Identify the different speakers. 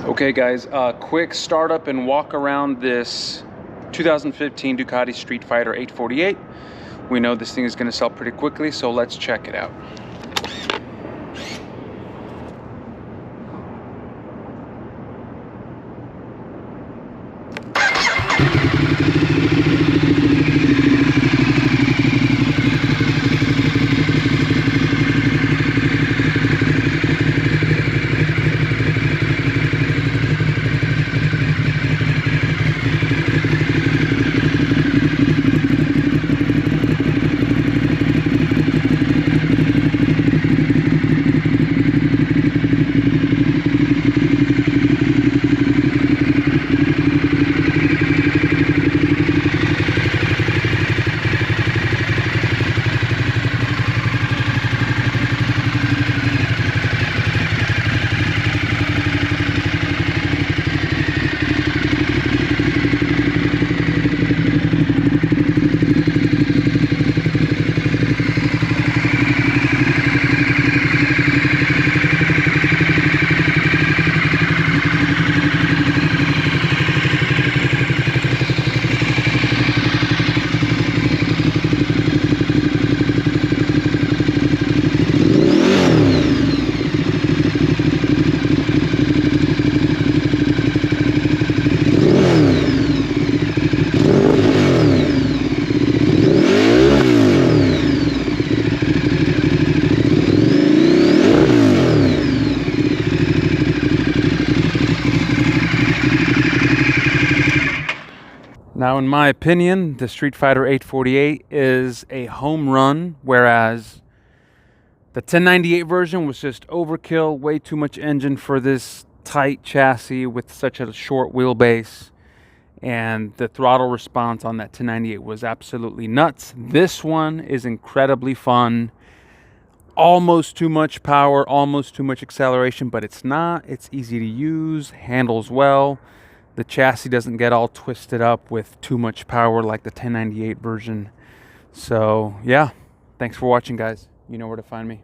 Speaker 1: Okay guys, quick startup and walk around this 2015 Ducati Streetfighter 848. We know this thing is going to sell pretty quickly, so let's check it out. Now, in my opinion, the Streetfighter 848 is a home run, whereas the 1098 version was just overkill, way too much engine for this tight chassis with such a short wheelbase, and the throttle response on that 1098 was absolutely nuts. This one is incredibly fun. Almost too much power, almost too much acceleration, but it's not. It's easy to use, handles well. The chassis doesn't get all twisted up with too much power like the 1098 version. So yeah, thanks for watching guys. You know where to find me.